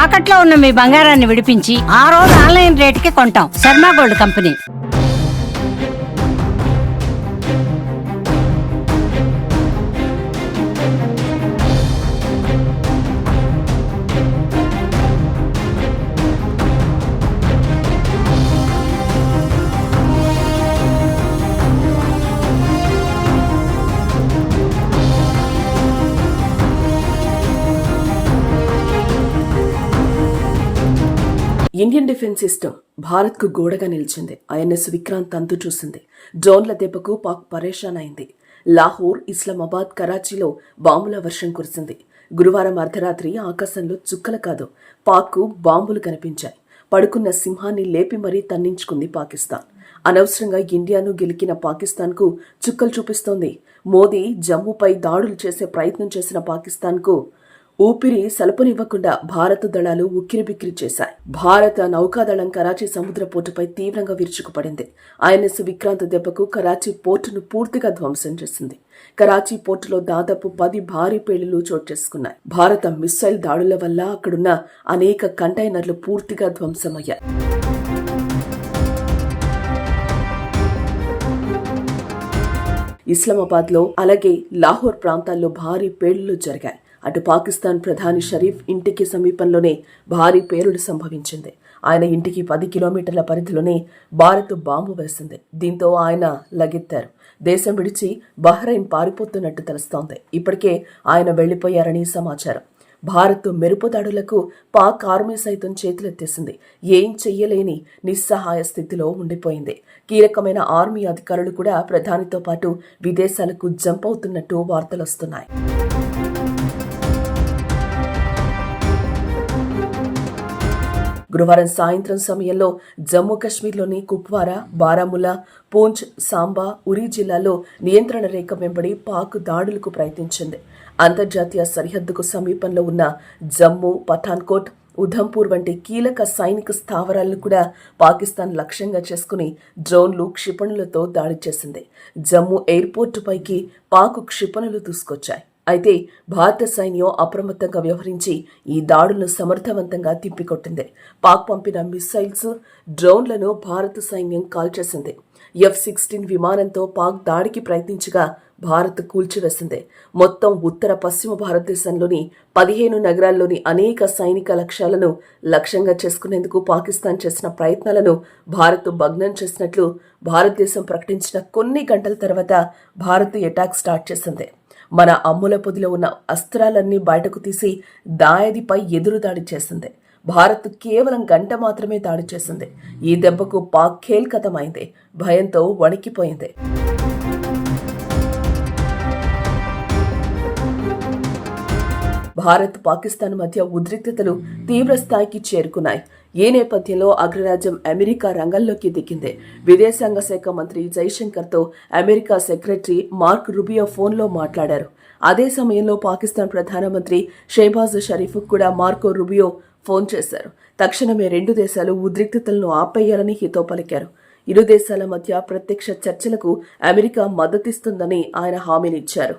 తాకట్లో ఉన్న మీ బంగారాన్ని విడిపించి ఆ రోజు ఆన్లైన్ రేటుకి కొంటాం. Sharma gold company. Indian defence system Bharat కు గోడగా నిలిచింది. ఐఎన్ఎస్ విక్రాంత్ అంతు చూసింది. డ్రోన్ల దెబ్బకు పాక్ పరేషాన్ అయింది. లాహోర్, ఇస్లామాబాద్, కరాచీలో బాంబుల వర్షం కురిసింది. గురువారం అర్ధరాత్రి ఆకాశంలో చుక్కలు కాదు, పాక్కు బాంబులు కనిపించాయి. పడుకున్న సింహాన్ని లేపి మరీ తన్నించుకుంది పాకిస్తాన్. అనవసరంగా ఇండియాను గెలికిన పాకిస్తాన్కు చుక్కలు చూపిస్తోంది. మోదీ జమ్మూపై దాడులు చేసే ప్రయత్నం చేసిన పాకిస్తాన్కు ఊపిరి సలపనివ్వకుండా భారత దళాలు ఉక్కిరిబిక్కిరి చేశాయి. భారత నౌకాదళం కరాచీ సముద్ర పోర్టుపై తీవ్రంగా విరుచుకుపడింది. ఐఎన్ఎస్ విక్రాంత్ దెబ్బకు కరాచీ పోర్టును పూర్తిగా ధ్వంసం చేసింది. కరాచీ పోర్టులో దాదాపు 10 భారీ పేలుళ్లు చోటు చేసుకున్నాయి. భారత మిస్సైల్ దాడుల వల్ల అక్కడున్న అనేక కంటైనర్లు పూర్తిగా ధ్వంసమయ్యాయి. ఇస్లామాబాద్ లో అలాగే లాహోర్ ప్రాంతాల్లో భారీ పేలుళ్లు జరిగాయి. అటు పాకిస్తాన్ ప్రధాని షరీఫ్ ఇంటికి సమీపంలోనే భారీ పేలుడు సంభవించింది. ఆయన ఇంటికి 10 కిలోమీటర్ల పరిధిలోనే భారత్ బాంబు వేసింది. దీంతో ఆయన లగెత్తారు. దేశం విడిచి బహ్రెయిన్ పారిపోతున్నట్టు తెలుస్తోంది. ఇప్పటికే ఆయన వెళ్లిపోయారని సమాచారం. భారత్ మెరుపు దాడులకు పాక్ ఆర్మీ సైతం చేతులెత్తేసింది. ఏం చెయ్యలేని నిస్సహాయ స్థితిలో ఉండిపోయింది. కీలకమైన ఆర్మీ అధికారులు కూడా ప్రధానితో పాటు విదేశాలకు జంప్ అవుతున్నట్టు వార్తలొస్తున్నాయి. గురువారం సాయంత్రం సమయంలో జమ్మూ కశ్మీర్లోని కుప్వారా, బారాముల్లా, పూంచ్, సాంబా, ఉరీ జిల్లాల్లో నియంత్రణ రేఖ వెంబడి పాక్ దాడులకు ప్రయత్నించింది. అంతర్జాతీయ సరిహద్దుకు సమీపంలో ఉన్న జమ్మూ, పఠాన్కోట్, ఉధంపూర్ వంటి కీలక సైనిక స్థావరాలను కూడా పాకిస్తాన్ లక్ష్యంగా చేసుకుని డ్రోన్లు, క్షిపణులతో దాడి చేసింది. జమ్మూ ఎయిర్పోర్టు పైకి పాక్ క్షిపణులు దూసుకొచ్చాయి. అయితే భారత సైన్యం అప్రమత్తంగా వ్యవహరించి ఈ దాడులను సమర్థవంతంగా తిప్పికొట్టింది. పాక్ పంపిన మిస్సైల్స్, డ్రోన్లను భారత సైన్యం కాల్చేసింది. F-16 విమానంతో పాక్ దాడికి ప్రయత్నించగా భారత్ కూల్చివేసింది. మొత్తం ఉత్తర పశ్చిమ భారతదేశంలోని 15 నగరాల్లోని అనేక సైనిక లక్ష్యాలను లక్ష్యంగా చేసుకునేందుకు పాకిస్తాన్ చేసిన ప్రయత్నాలను భారత్ భగ్నం చేసినట్లు భారతదేశం ప్రకటించిన కొన్ని గంటల తర్వాత భారత్ అటాక్ స్టార్ట్ చేసింది. మన అమ్ముల పొదిలో ఉన్న అస్త్రాలన్నీ బయటకు తీసి దాయాదిపై ఎదురుదాడి చేసింది. భారత్ కేవలం గంట మాత్రమే దాడి చేసింది. ఈ దెబ్బకు పాక్ ఖేల్కతమైంది. భయంతో వణికిపోయింది. భారత్, పాకిస్తాన్ మధ్య ఉద్రిక్తతలు తీవ్ర స్థాయికి చేరుకున్నాయి. ఈ నేపథ్యంలో అగ్రరాజ్యం అమెరికా రంగంలోకి దిగింది. విదేశాంగ శాఖ మంత్రి జైశంకర్తో అమెరికా సెక్రటరీ మార్క్ రుబియో ఫోన్లో మాట్లాడారు. అదే సమయంలో పాకిస్తాన్ ప్రధానమంత్రి షెహబాజ్ షరీఫ్ కూడా మార్కో రుబియో ఫోన్ చేశారు. తక్షణమే 2 దేశాలు ఉద్రిక్తతలను ఆపేయాలని హితో పలికారు. ఇరు దేశాల మధ్య ప్రత్యక్ష చర్చలకు అమెరికా మద్దతిస్తుందని ఆయన హామీనిచ్చారు.